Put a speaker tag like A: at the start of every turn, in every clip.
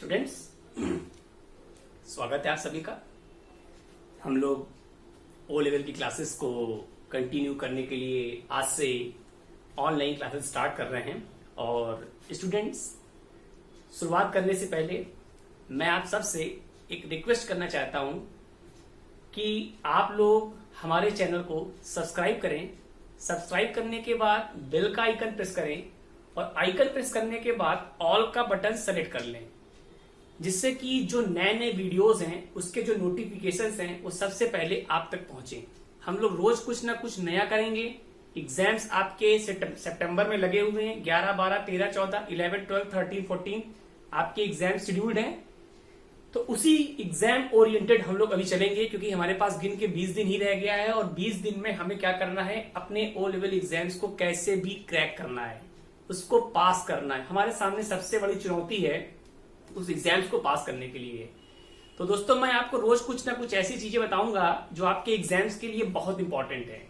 A: Students, स्वागत है आप सभी का। हम लोग ओ लेवल की क्लासेस को कंटिन्यू करने के लिए आज से ऑनलाइन क्लासेस स्टार्ट कर रहे हैं। और स्टूडेंट्स, शुरुआत करने से पहले मैं आप सबसे एक रिक्वेस्ट करना चाहता हूं कि आप लोग हमारे चैनल को सब्सक्राइब करें। सब्सक्राइब करने के बाद बेल का आइकन प्रेस करें और आइकन प्रेस करने के बाद ऑल का बटन सेलेक्ट कर लें, जिससे कि जो नए नए वीडियोस हैं उसके जो नोटिफिकेशंस हैं वो सबसे पहले आप तक पहुंचे। हम लोग रोज कुछ ना कुछ नया करेंगे। एग्जाम्स आपके सितंबर में लगे हुए हैं। 11, 12, 13, 14, 11, 12, 13, 14 आपके एग्जाम शेड्यूल्ड हैं। तो उसी एग्जाम ओरिएंटेड हम लोग अभी चलेंगे, क्योंकि हमारे पास गिन के 20 दिन ही रह गया है और 20 दिन में हमें क्या करना है, अपने ओ लेवल एग्जाम्स को कैसे भी क्रैक करना है, उसको पास करना है। हमारे सामने सबसे बड़ी चुनौती है उस एग्जाम्स को पास करने के लिए। तो दोस्तों, मैं आपको रोज कुछ ना कुछ ऐसी चीजें बताऊंगा जो आपके एग्जाम्स के लिए बहुत इंपॉर्टेंट है।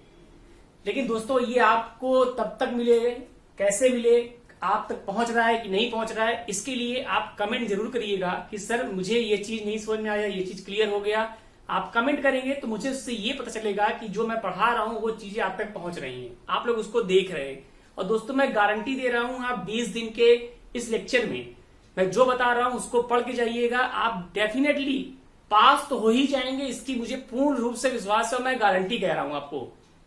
A: लेकिन दोस्तों, ये आपको तब तक मिले, कैसे मिले, आप तक पहुंच रहा है कि नहीं पहुंच रहा है, इसके लिए आप कमेंट जरूर करिएगा कि सर मुझे ये चीज नहीं समझ में आया, ये चीज क्लियर हो गया। आप कमेंट करेंगे तो मुझे उससे ये पता चलेगा कि जो मैं पढ़ा रहा हूं वो चीजें आप तक पहुंच रही हैं, आप लोग उसको देख रहे हैं। और दोस्तों, मैं गारंटी दे रहा हूं, आप 20 दिन के इस लेक्चर में मैं जो बता रहा हूं उसको पढ़ के जाइएगा, आप डेफिनेटली पास तो हो ही जाएंगे। इसकी मुझे पूर्ण रूप से विश्वास है, मैं गारंटी कह रहा हूं आपको।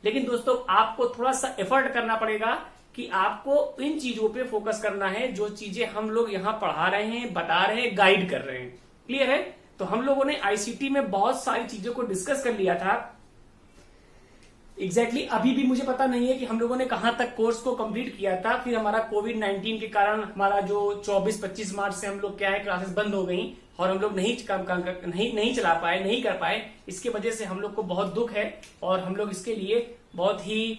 A: लेकिन दोस्तों, आपको थोड़ा सा एफर्ट करना पड़ेगा कि आपको इन चीजों पे फोकस करना है जो चीजें हम लोग यहाँ पढ़ा रहे हैं, बता रहे हैं, गाइड कर रहे हैं। क्लियर है? तो हम लोगों ने आईसीटी में बहुत सारी चीजों को डिस्कस कर लिया था। एग्जैक्टली अभी भी मुझे पता नहीं है कि हम लोगों ने कहां तक कोर्स को कंप्लीट किया था। फिर हमारा कोविड-19 के कारण हमारा जो 24-25 मार्च से हम लोग क्या है, क्लासेस बंद हो गई और हम लोग नहीं चला पाए, नहीं कर पाए। इसके वजह से हम लोग को बहुत दुख है और हम लोग इसके लिए बहुत ही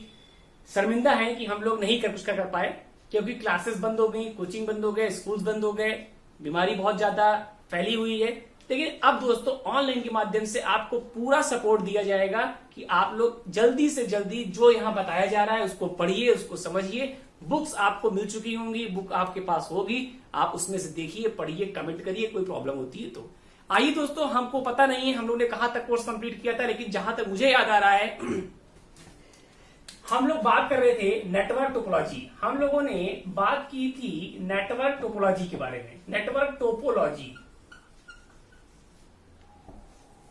A: शर्मिंदा हैं कि हम लोग नहीं कुछ कर पाए, क्योंकि क्लासेस बंद हो गई, कोचिंग बंद हो गए, स्कूल्स बंद हो गए, बीमारी बहुत ज्यादा फैली हुई है। लेकिन अब दोस्तों, ऑनलाइन के माध्यम से आपको पूरा सपोर्ट दिया जाएगा कि आप लोग जल्दी से जल्दी जो यहाँ बताया जा रहा है उसको पढ़िए, उसको समझिए। बुक्स आपको मिल चुकी होंगी, बुक आपके पास होगी, आप उसमें से देखिए, पढ़िए, कमेंट करिए, कोई प्रॉब्लम होती है तो। आइए दोस्तों, हमको पता नहीं है हम लोग ने कहां तक कोर्स कंप्लीट किया था, लेकिन जहां तक मुझे याद आ रहा है हम लोग बात कर रहे थे नेटवर्क टोपोलॉजी। हम लोगों ने बात की थी नेटवर्क टोपोलॉजी के बारे में। नेटवर्क टोपोलॉजी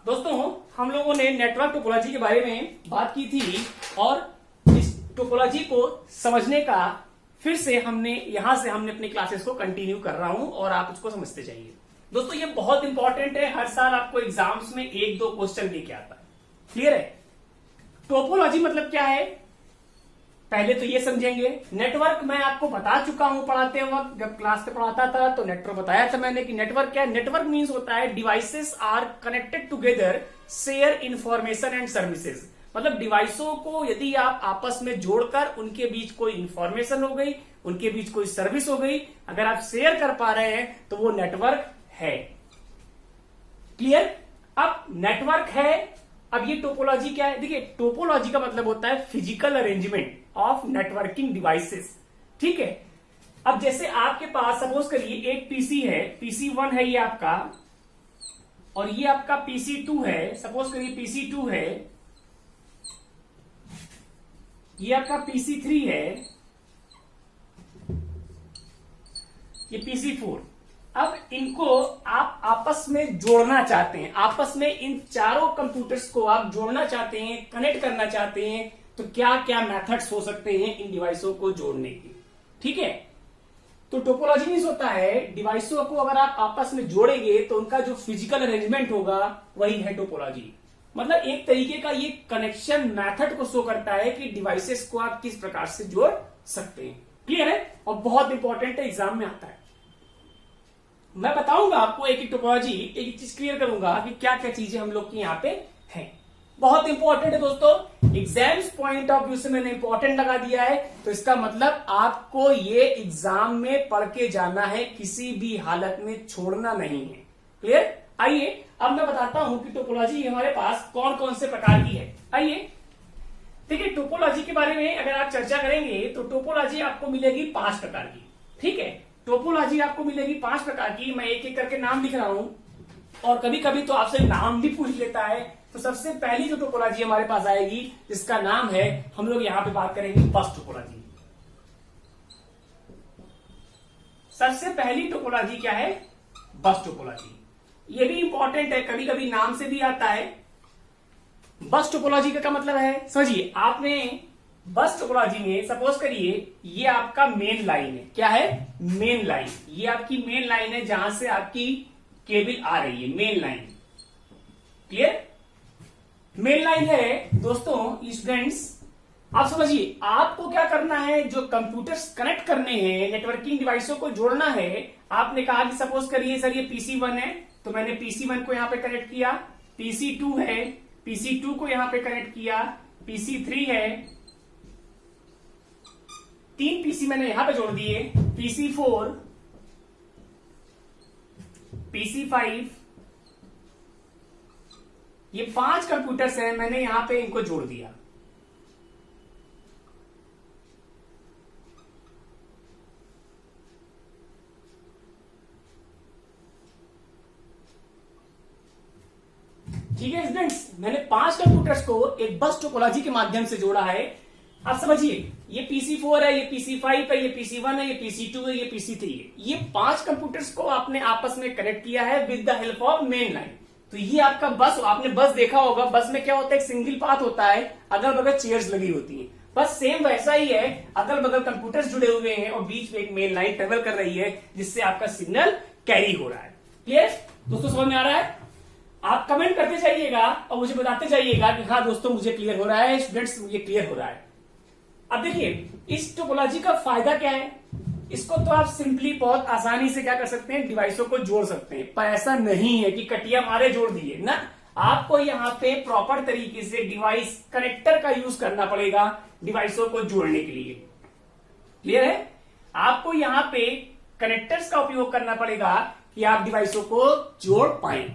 A: दोस्तों, हम लोगों ने नेटवर्क टोपोलॉजी के बारे में बात की थी और इस टोपोलॉजी को समझने का फिर से हमने अपने क्लासेस को कंटिन्यू कर रहा हूं और आप उसको समझते जाइए। दोस्तों, ये बहुत इंपॉर्टेंट है, हर साल आपको एग्जाम्स में 1-2 क्वेश्चन लेके आता है। क्लियर है? टोपोलॉजी मतलब क्या है, पहले तो ये समझेंगे। नेटवर्क मैं आपको बता चुका हूं पढ़ाते वक्त, जब क्लास में पढ़ाता था तो नेटवर्क बताया था मैंने कि नेटवर्क क्या है। नेटवर्क मींस होता है devices are connected together, share information and services. मतलब डिवाइसों को यदि आप आपस में जोड़कर उनके बीच कोई इंफॉर्मेशन हो गई, उनके बीच कोई सर्विस हो गई, अगर आप शेयर कर पा रहे हैं तो वो नेटवर्क है। क्लियर? अब नेटवर्क है, अब ये टोपोलॉजी क्या है? देखिए, टोपोलॉजी का मतलब होता है physical arrangement of networking devices. ठीक है? अब जैसे आपके पास सपोज करिए एक पीसी है, PC1 है ये आपका, और ये आपका PC2 है। सपोज करिए PC2 है, ये आपका PC3 है, ये PC4। अब इनको आप आपस में जोड़ना चाहते हैं, आपस में इन चारों कंप्यूटर्स को आप जोड़ना चाहते हैं, कनेक्ट करना चाहते हैं, तो क्या क्या मेथड्स हो सकते हैं इन डिवाइसों को जोड़ने के? ठीक है? तो टोपोलॉजी मींस होता है डिवाइसों को अगर आप आपस में जोड़ेंगे तो उनका जो फिजिकल अरेंजमेंट होगा वही है टोपोलॉजी। मतलब एक तरीके का ये कनेक्शन मेथड को शो करता है कि डिवाइसेस को आप किस प्रकार से जोड़ सकते हैं। क्लियर है? और बहुत इंपॉर्टेंट है, एग्जाम में आता है। मैं बताऊंगा आपको एक टोपोलॉजी, एक चीज क्लियर करूंगा कि क्या क्या चीजें हम लोग की यहाँ पे हैं। बहुत इंपॉर्टेंट है दोस्तों, एग्जाम्स पॉइंट ऑफ व्यू से मैंने इंपॉर्टेंट लगा दिया है, तो इसका मतलब आपको ये एग्जाम में पढ़ के जाना है, किसी भी हालत में छोड़ना नहीं है। क्लियर? आइए अब मैं बताता हूं कि टोपोलॉजी हमारे पास कौन कौन से प्रकार की है। आइए देखिए, टोपोलॉजी के बारे में अगर आप चर्चा करेंगे तो टोपोलॉजी आपको मिलेगी 5 प्रकार की। ठीक है? टोपोलॉजी आपको मिलेगी 5 प्रकार की। मैं एक एक करके नाम लिख रहा हूं, और कभी कभी तो आपसे नाम भी पूछ लेता है। तो सबसे पहली जो टोपोलॉजी हमारे पास आएगी, जिसका नाम है, हम लोग यहां पे बात करेंगे बस टोपोलॉजी। सबसे पहली टोपोलॉजी क्या है? बस टोपोलॉजी। ये भी इंपॉर्टेंट है, कभी कभी नाम से भी आता है। बस टोपोलॉजी का क्या मतलब है समझिए। आपने बस टोपोलॉजी में सपोज करिए ये आपका मेन लाइन है। क्या है? Main line. ये आपकी मेन लाइन है जहां से आपकी केबल आ रही है, main line. Clear? Main line है दोस्तों। स्टूडेंट्स आप समझिए, आपको क्या करना है, जो कंप्यूटर्स कनेक्ट करने हैं, नेटवर्किंग डिवाइसों को जोड़ना है। आपने कहा कि सपोज करिए सर ये PC1 है, तो मैंने PC1 को यहां पे कनेक्ट किया। PC2 है, PC2 को यहां पे कनेक्ट किया। PC3 है, 3 PC मैंने यहां पे जोड़ दिए। PC4, PC5, ये 5 कंप्यूटर्स हैं, मैंने यहां पे इनको जोड़ दिया। ठीक है स्टूडेंट्स, मैंने 5 कंप्यूटर्स को एक बस टोपोलॉजी के माध्यम से जोड़ा है। आप समझिए, ये PC4 है, ये PC5 है, ये PC1 है, ये PC2 है, ये PC3 है। ये 5 कंप्यूटर्स को आपने आपस में कनेक्ट किया है with the help of main line. तो ये आपका बस, आपने बस देखा होगा, बस में क्या होता है, एक सिंगल पाथ होता है, अगल बगल चेयर्स लगी होती हैं। बस सेम वैसा ही है, अगल बगल कंप्यूटर्स जुड़े हुए हैं और बीच में एक मेन लाइन ट्रेवल कर रही है, जिससे आपका सिग्नल कैरी हो रहा है। क्लियर दोस्तों, समझ में आ रहा है? आप कमेंट करते जाइएगा और मुझे बताते जाइएगा कि हाँ दोस्तों मुझे क्लियर हो रहा है, स्टूडेंट्स मुझे क्लियर हो रहा है। अब देखिए इस टोपोलॉजी का फायदा क्या है। इसको तो आप सिंपली बहुत आसानी से क्या कर सकते हैं, डिवाइसों को जोड़ सकते हैं। पर ऐसा नहीं है कि कटिया मारे जोड़ दिए ना, आपको यहाँ पे प्रॉपर तरीके से डिवाइस कनेक्टर का यूज करना पड़ेगा डिवाइसों को जोड़ने के लिए। क्लियर है? आपको यहाँ पे कनेक्टर्स का उपयोग करना पड़ेगा कि आप डिवाइसों को जोड़ पाए।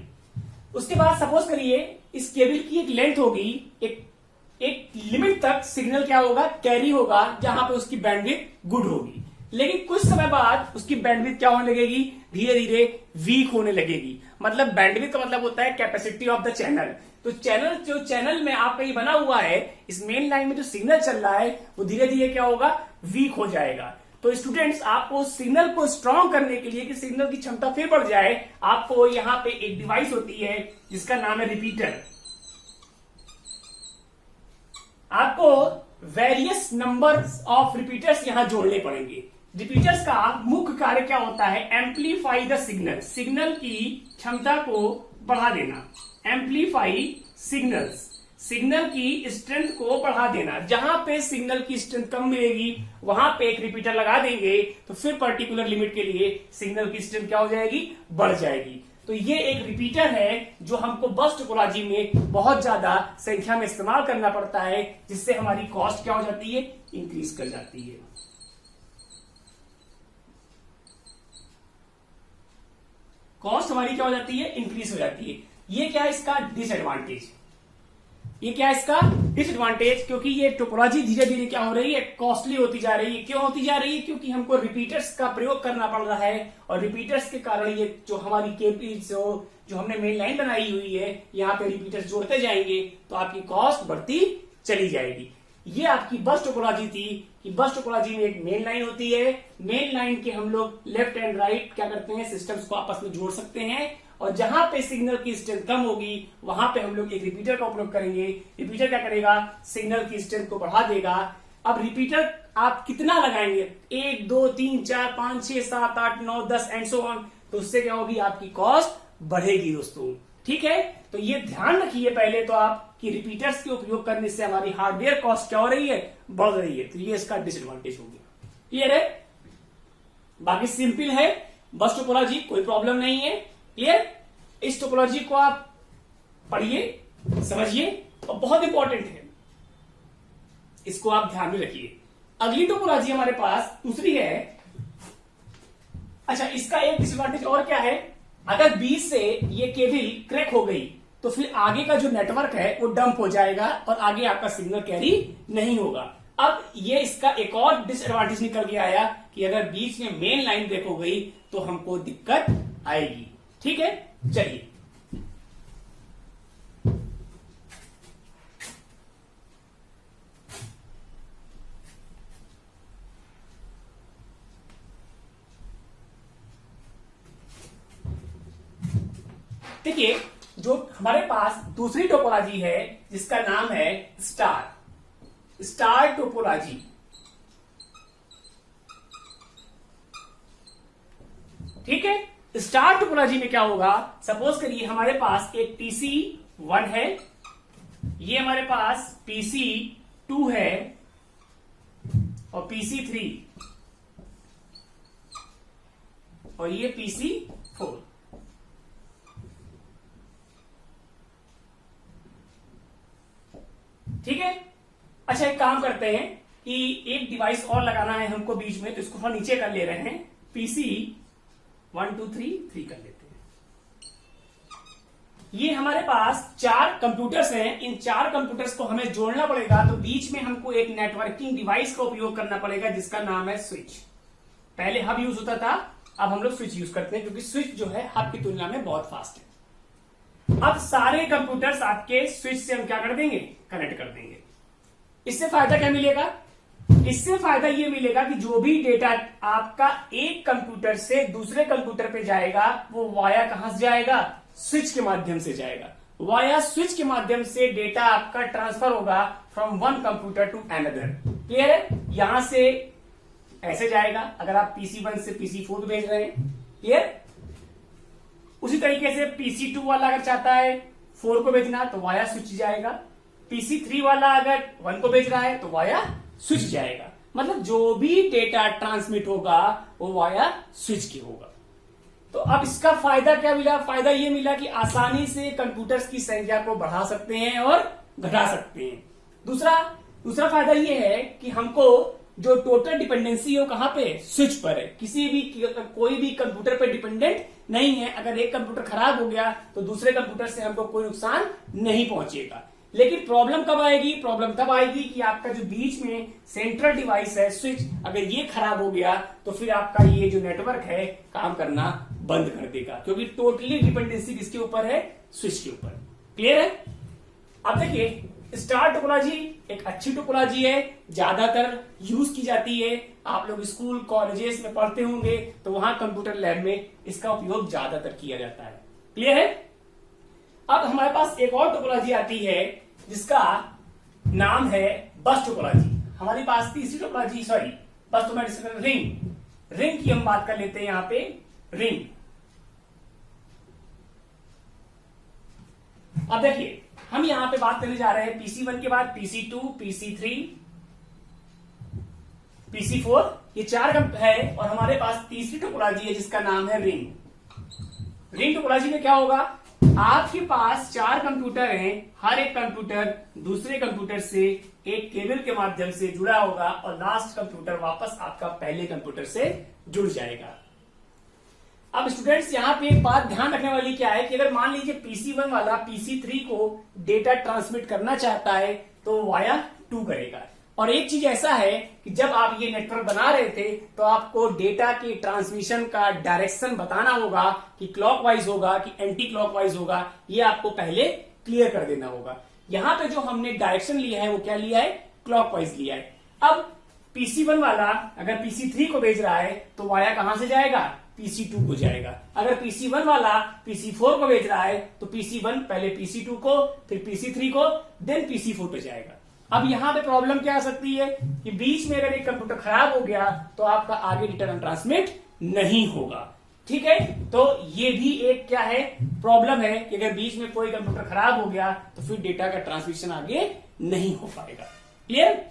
A: उसके बाद सपोज करिए इस केबल की एक लेंथ होगी, एक लिमिट तक सिग्नल क्या होगा, कैरी होगा, जहां पे उसकी बैंडविड्थ गुड होगी। लेकिन कुछ समय बाद उसकी बैंडविड्थ क्या होने लगेगी, धीरे धीरे वीक होने लगेगी। मतलब बैंडविड्थ का मतलब होता है कैपेसिटी ऑफ द चैनल। तो चैनल में आपका ये बना हुआ है, इस मेन लाइन में जो सिग्नल चल रहा है वो धीरे धीरे क्या होगा, वीक हो जाएगा। तो स्टूडेंट्स आपको सिग्नल को स्ट्रॉन्ग करने के लिए कि सिग्नल की क्षमता फिर बढ़ जाए, आपको यहां पे एक डिवाइस होती है जिसका नाम है रिपीटर। आपको वेरियस नंबर्स ऑफ रिपीटर्स यहां जोड़ने पड़ेंगे। रिपीटर्स का मुख्य कार्य क्या होता है, एम्पलीफाई द सिग्नल, सिग्नल की क्षमता को बढ़ा देना। एम्पलीफाई सिग्नल्स, सिग्नल की स्ट्रेंथ को बढ़ा देना। जहां पे सिग्नल की स्ट्रेंथ कम मिलेगी वहां पे एक रिपीटर लगा देंगे, तो फिर पर्टिकुलर लिमिट के लिए सिग्नल की स्ट्रेंथ क्या हो जाएगी, बढ़ जाएगी। तो ये एक रिपीटर है जो हमको बस टोपोलॉजी में बहुत ज्यादा संख्या में इस्तेमाल करना पड़ता है, जिससे हमारी कॉस्ट क्या हो जाती है, इंक्रीज कर जाती है। कॉस्ट हमारी क्या हो जाती है, इंक्रीज हो जाती है। ये क्या है इसका डिसएडवांटेज, ये क्या है इसका डिसएडवांटेज, क्योंकि ये टोपोलॉजी धीरे धीरे क्या हो रही है, कॉस्टली होती जा रही है। क्यों होती जा रही है, क्योंकि हमको रिपीटर्स का प्रयोग करना पड़ रहा है, और रिपीटर्स के कारण ये जो हमारी केबल जो हमने मेन लाइन बनाई हुई है, यहाँ पे रिपीटर्स जोड़ते जाएंगे तो आपकी कॉस्ट बढ़ती चली जाएगी। ये आपकी बस टोपोलॉजी थी कि बस टोपोलॉजी में एक मेन लाइन होती है, मेन लाइन के हम लोग लेफ्ट एंड राइट क्या करते हैं, सिस्टम्स को आपस में जोड़ सकते हैं, और जहां पे सिग्नल की स्ट्रेंथ कम होगी वहां पे हम लोग एक रिपीटर का उपयोग करेंगे। रिपीटर क्या करेगा, सिग्नल की स्ट्रेंथ को बढ़ा देगा। अब रिपीटर आप कितना लगाएंगे, 1 2 3 4 5 6 7 8 9 10 एंड सो ऑन, तो उससे क्या होगी, आपकी कॉस्ट बढ़ेगी दोस्तों। ठीक है, तो ये ध्यान रखिए पहले तो आप कि रिपीटर्स के उपयोग करने से हमारी हार्डवेयर कॉस्ट क्या हो रही है, बढ़ रही है। तो ये इसका डिसएडवांटेज हो गया। क्लियर है? बाकी सिंपल है बस टोपोलॉजी, कोई प्रॉब्लम नहीं है। क्लियर? इस टोपोलॉजी को आप पढ़िए, समझिए, और बहुत इंपॉर्टेंट है, इसको आप ध्यान में रखिए। अगली टोपोलॉजी हमारे पास दूसरी है। अच्छा, इसका एक डिसएडवांटेज और क्या है, अगर बीच से ये केबल क्रैक हो गई तो फिर आगे का जो नेटवर्क है वो डंप हो जाएगा और आगे आपका सिग्नल कैरी नहीं होगा। अब ये इसका एक और डिसएडवांटेज निकल के आया कि अगर बीच में मेन लाइन ब्रेक हो गई तो हमको दिक्कत आएगी। ठीक है, चलिए देखिए, जो हमारे पास दूसरी टोपोलॉजी है जिसका नाम है स्टार टोपोलॉजी। ठीक है, स्टार टोपोलॉजी में क्या होगा, सपोज करिए हमारे पास एक PC1 है, ये हमारे पास PC2 है और PC3 और ये PC4। ठीक है, अच्छा एक काम करते हैं कि एक डिवाइस और लगाना है हमको बीच में, तो इसको हम नीचे कर ले रहे हैं, PC1 2 3 कर लेते हैं। ये हमारे पास 4 कंप्यूटर्स हैं, इन 4 कंप्यूटर्स को हमें जोड़ना पड़ेगा, तो बीच में हमको एक नेटवर्किंग डिवाइस का उपयोग करना पड़ेगा जिसका नाम है स्विच। पहले हब यूज होता था, अब हम लोग स्विच यूज करते हैं क्योंकि स्विच जो है हब की तुलना में बहुत फास्ट है। अब सारे कंप्यूटर्स आपके स्विच से हम क्या कर देंगे, कनेक्ट कर देंगे। इससे फायदा क्या मिलेगा, इससे फायदा ये मिलेगा कि जो भी डेटा आपका एक कंप्यूटर से दूसरे कंप्यूटर पे जाएगा वो वाया कहां से जाएगा, स्विच के माध्यम से जाएगा। वाया स्विच के माध्यम से डेटा आपका ट्रांसफर होगा from one computer to another. Clear है, यहां से ऐसे जाएगा अगर आप PC1 से PC4 भेज रहे हैं। क्लियर, उसी तरीके से PC2 वाला अगर चाहता है 4 को भेजना तो वाया स्विच जाएगा, PC3 वाला अगर 1 को भेज रहा है तो वाया स्विच जाएगा। मतलब जो भी डेटा ट्रांसमिट होगा वो वाया स्विच की होगा। तो अब इसका फायदा क्या मिला, फायदा ये मिला कि आसानी से कंप्यूटर्स की संख्या को बढ़ा सकते हैं और घटा सकते हैं। दूसरा फायदा ये है कि हमको जो टोटल डिपेंडेंसी है वो कहां पे, स्विच पर है। कोई भी कंप्यूटर पे डिपेंडेंट नहीं है। अगर एक कंप्यूटर खराब हो गया तो दूसरे कंप्यूटर से हमको कोई नुकसान नहीं पहुंचेगा। लेकिन प्रॉब्लम कब आएगी, प्रॉब्लम तब आएगी कि आपका जो बीच में सेंट्रल डिवाइस है स्विच, अगर ये खराब हो गया तो फिर आपका ये जो नेटवर्क है काम करना बंद कर देगा, क्योंकि टोटली डिपेंडेंसी किसके ऊपर है, स्विच के ऊपर। क्लियर है। अब देखिए, स्टार टोपोलॉजी एक अच्छी टोपोलॉजी है, ज्यादातर यूज की जाती है। आप लोग स्कूल कॉलेजेस में पढ़ते होंगे तो वहां कंप्यूटर लैब में इसका उपयोग ज्यादातर किया जाता है। क्लियर है। अब हमारे पास एक और टोपोलॉजी आती है जिसका नाम है बस टोपोलॉजी। हमारे पास तीसरी टोपोलॉजी, सॉरी बस तो मैं रिंग की हम बात कर लेते हैं। यहां पे रिंग, अब देखिए हम यहां पे बात करने जा रहे हैं PC1 के बाद PC2, PC3, PC4, ये 4 है और हमारे पास तीसरी टोपोलॉजी है जिसका नाम है रिंग टोपोलॉजी में क्या होगा, आपके पास 4 कंप्यूटर हैं, हर एक कंप्यूटर दूसरे कंप्यूटर से एक केबल के माध्यम से जुड़ा होगा और लास्ट कंप्यूटर वापस आपका पहले कंप्यूटर से जुड़ जाएगा। अब स्टूडेंट्स यहां पे एक बात ध्यान रखने वाली क्या है कि अगर मान लीजिए PC1 वाला PC3 को डेटा ट्रांसमिट करना चाहता है तो वाया 2 करेगा। और एक चीज ऐसा है कि जब आप ये नेटवर्क बना रहे थे तो आपको डेटा के ट्रांसमिशन का डायरेक्शन बताना होगा कि क्लॉकवाइज होगा कि एंटी क्लॉकवाइज होगा, ये आपको पहले क्लियर कर देना होगा। यहां पे जो हमने डायरेक्शन लिया है वो क्या लिया है, क्लॉकवाइज लिया है। अब PC1 वाला अगर PC3 को भेज रहा है तो वाया कहां से जाएगा, PC2 को जाएगा। अगर PC1 वाला PC4 को भेज रहा है तो PC1 पहले PC2 को, फिर PC3 को, देन PC4 पे जाएगा। अब यहां पे प्रॉब्लम क्या आ सकती है कि बीच में अगर एक कंप्यूटर खराब हो गया तो आपका आगे डेटा ट्रांसमिट नहीं होगा। ठीक है, तो ये भी एक क्या है, प्रॉब्लम है कि अगर बीच में कोई कंप्यूटर खराब हो गया तो फिर डेटा का ट्रांसमिशन आगे नहीं हो पाएगा। क्लियर।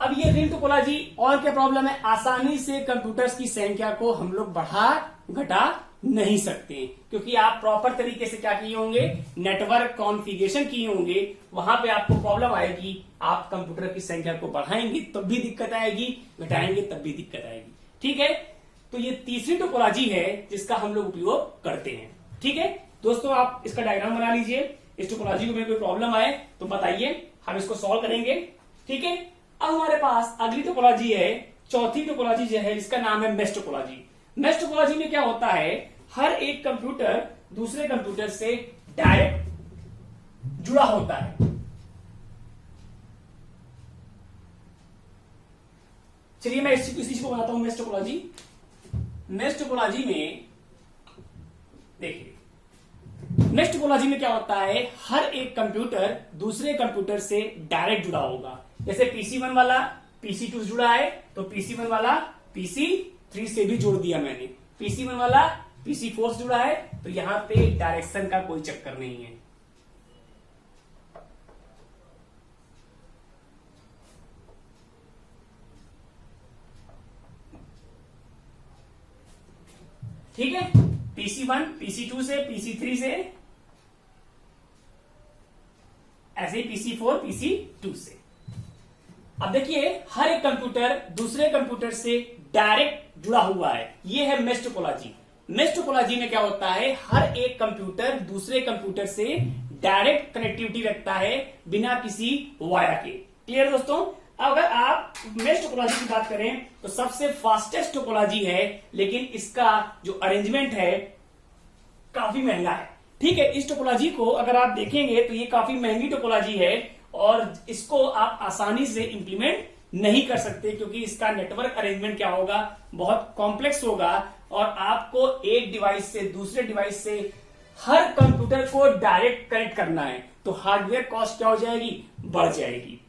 A: अब ये रिंग टोपोलॉजी और क्या प्रॉब्लम है, आसानी से कंप्यूटर्स की संख्या को हम लोग बढ़ा घटा नहीं सकते क्योंकि आप प्रॉपर तरीके से क्या किए होंगे, नेटवर्क कॉन्फ़िगरेशन किए होंगे। वहां पे आपको प्रॉब्लम आएगी, आप कंप्यूटर की संख्या को बढ़ाएंगे तब भी दिक्कत आएगी, घटाएंगे तब भी दिक्कत आएगी। ठीक है, तो ये तीसरी टोपोलॉजी है जिसका हम लोग उपयोग करते हैं। ठीक है दोस्तों, आप इसका डायग्राम बना लीजिए। इस टोपोलॉजी में कोई प्रॉब्लम आए तो बताइए, हम इसको सॉल्व करेंगे। ठीक है, अब हमारे पास अगली टोपोलॉजी है, चौथी टोपोलॉजी जो है इसका नाम है मेश टोपोलॉजी। मेश टोपोलॉजी में क्या होता है, हर एक कंप्यूटर दूसरे कंप्यूटर से डायरेक्ट जुड़ा होता है। चलिए मैं इसी चीज को बनाता हूं मेश टोपोलॉजी। मेश टोपोलॉजी में देखिए, मेश टोपोलॉजी में क्या होता है, हर एक कंप्यूटर दूसरे कंप्यूटर से डायरेक्ट जुड़ा होगा। जैसे PC1 वाला PC2 से जुड़ा है तो PC1 वाला PC3 से भी जोड़ दिया मैंने, PC1 वाला PC4 से जुड़ा है तो यहां पे डायरेक्शन का कोई चक्कर नहीं है। ठीक है, PC1 PC2 से, PC3 से, ऐसे ही PC4 PC2 से। अब देखिए हर एक कंप्यूटर दूसरे कंप्यूटर से डायरेक्ट जुड़ा हुआ है, ये है मेश टोपोलॉजी। मेश टोपोलॉजी में क्या होता है, हर एक कंप्यूटर दूसरे कंप्यूटर से डायरेक्ट कनेक्टिविटी रखता है बिना किसी वाया के। क्लियर दोस्तों? अगर आप मेश टोपोलॉजी की बात करें तो सबसे फास्टेस्ट टोपोलॉजी है, लेकिन इसका जो अरेंजमेंट है काफी महंगा है। ठीक है, इस टोपोलॉजी को अगर आप देखेंगे तो ये काफी महंगी टोपोलॉजी है और इसको आप आसानी से इंप्लीमेंट नहीं कर सकते, क्योंकि इसका नेटवर्क अरेंजमेंट क्या होगा, बहुत कॉम्प्लेक्स होगा और आपको एक डिवाइस से दूसरे डिवाइस से हर कंप्यूटर को डायरेक्ट कनेक्ट करना है, तो हार्डवेयर कॉस्ट क्या हो जाएगी, बढ़ जाएगी।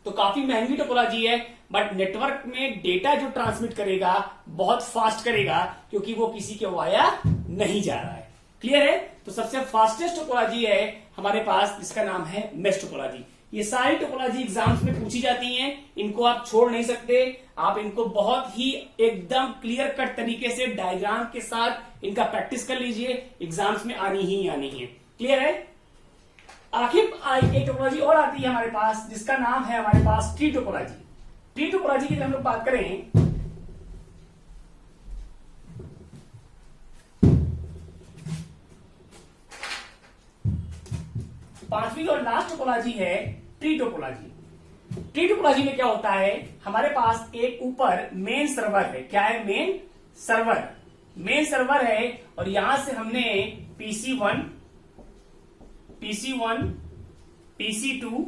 A: तो काफी महंगी टोपोलॉजी है, बट नेटवर्क में डेटा जो ट्रांसमिट करेगा बहुत फास्ट करेगा, क्योंकि वो किसी के वाया नहीं जा रहा है। क्लियर है? तो सबसे फास्टेस्ट टोपोलॉजी है हमारे पास, जिसका नाम है मेश टोपोलॉजी। ये सारी टोपोलॉजी एग्जाम्स में पूछी जाती हैं, इनको आप छोड़ नहीं सकते। आप इनको बहुत ही एकदम क्लियर कट तरीके से डायग्राम के साथ इनका प्रैक्टिस कर लीजिए, एग्जाम्स में आनी ही आनी है। क्लियर है? आखिर एक टोपोलॉजी और आती है हमारे पास, जिसका नाम है हमारे पास ट्री टोपोलॉजी। ट्री टोपोलॉजी की हम लोग बात करें, पांचवी और लास्ट टोपोलॉजी है ट्री टोपोलॉजी। ट्री टोपोलॉजी में क्या होता है, हमारे पास एक ऊपर मेन सर्वर है। क्या है? Main server. मेन सर्वर है और यहां से हमने PC1 PC2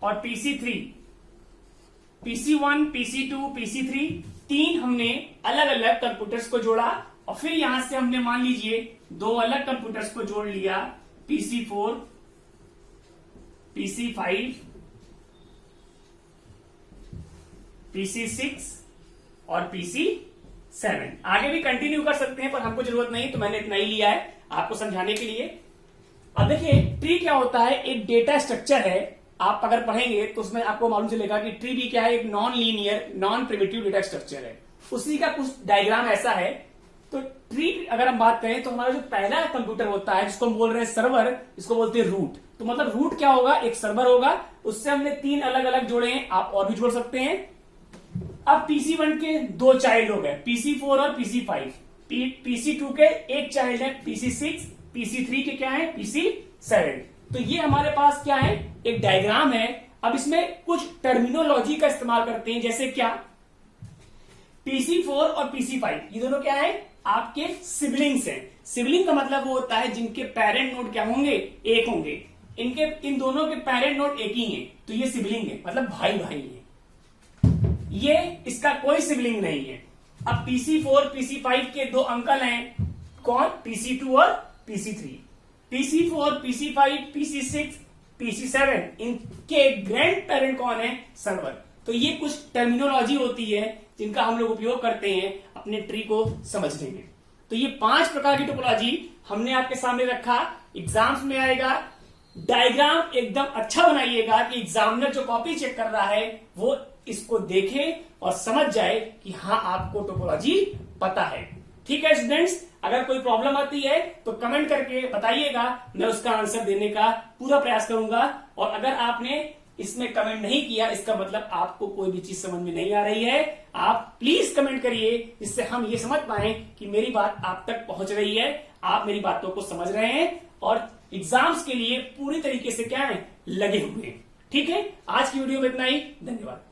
A: और PC3, PC1 PC2 PC3 तीन हमने अलग अलग कंप्यूटर्स को जोड़ा और फिर यहां से हमने मान लीजिए दो अलग कंप्यूटर्स को जोड़ लिया, PC4 PC5 PC6 और PC7। आगे भी कंटिन्यू कर सकते हैं पर हमको जरूरत नहीं, तो मैंने इतना ही लिया है आपको समझाने के लिए। अब देखिए ट्री क्या होता है, एक डेटा स्ट्रक्चर है। आप अगर पढ़ेंगे तो उसमें आपको मालूम चलेगा कि ट्री भी क्या है, एक non linear non primitive data structure है। उसी का कुछ डायग्राम ऐसा है। तो ट्री अगर हम बात करें तो हमारा जो पहला कंप्यूटर होता है, जिसको हम बोल रहे हैं सर्वर, इसको बोलते हैं रूट। तो मतलब रूट क्या होगा, एक सर्वर होगा, उससे हमने तीन अलग अलग जोड़े हैं, आप और भी जोड़ सकते हैं। अब PC1 के दो चाइल्ड हो गए, PC4 और PC5। PC2 के एक चाइल्ड है PC6, PC3 के क्या है, PC7। तो ये हमारे पास क्या है, एक डायग्राम है। अब इसमें कुछ टर्मिनोलॉजी का इस्तेमाल करते हैं, जैसे क्या, PC4 और PC5 ये दोनों क्या है, आपके सिबलिंग्स हैं। सिबलिंग का मतलब वो होता है जिनके पेरेंट नोड क्या होंगे, एक होंगे। इन दोनों के पेरेंट नोड एक ही हैं, तो ये सिबलिंग है, मतलब भाई भाई है। ये इसका कोई सिबलिंग नहीं है। अब PC4 PC5 के दो अंकल हैं, कौन, PC2 और PC3। PC4 PC5 PC6 PC7 इनके ग्रैंड पेरेंट कौन है, सर्वर। तो ये कुछ टर्मिनोलॉजी होती है जिनका हम लोग उपयोग करते हैं अपने ट्री को समझने में। तो ये 5 प्रकार की टोपोलॉजी हमने आपके सामने रखा, एग्जाम्स में आएगा। डायग्राम एकदम अच्छा बनाइएगा कि एग्जामिनर जो कॉपी चेक कर रहा है वो इसको देखे और समझ जाए कि हाँ आपको टोपोलॉजी पता है। ठीक है स्टूडेंट्स, अगर कोई प्रॉब्लम आती है तो कमेंट करके बताइएगा, मैं उसका आंसर देने का पूरा प्रयास करूंगा। और अगर आपने इसमें कमेंट नहीं किया, इसका मतलब आपको कोई भी चीज समझ में नहीं आ रही है। आप प्लीज कमेंट करिए, जिससे हम ये समझ पाए कि मेरी बात आप तक पहुंच रही है, आप मेरी बातों को समझ रहे हैं और एग्जाम्स के लिए पूरी तरीके से क्या है, लगे हुए हैं। ठीक है, आज की वीडियो में इतना ही। धन्यवाद।